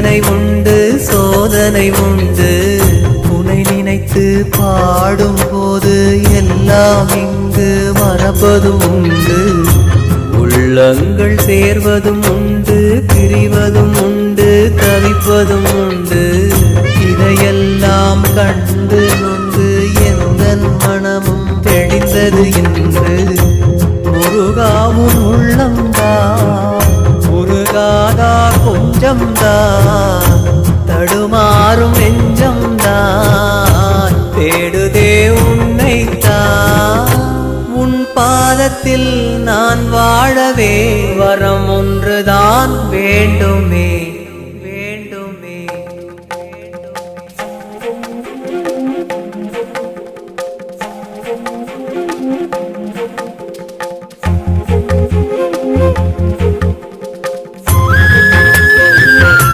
வேதனை உண்டு சோதனை உண்டு. உன்னை நினைத்து பாடும் போது எல்லாம் இங்கு மறப்பதும் உண்டு. உள்ளங்கள் சேர்வதும் உண்டு பிரிவதும் உண்டு தவிப்பதும் உண்டு. இதையெல்லாம் கண்டு நொந்து எந்தன் மனமும் தெளிந்தது என்று. முருகாவும் உள்ளம்தான் முருகாதா கொஞ்சம்தான் தடுமாறும் நெஞ்சம்தான் தேடுதே உன்னைத்தான். உன் பாதத்தில் நான் வாழவே வரம் ஒன்றுதான் வேண்டுமே.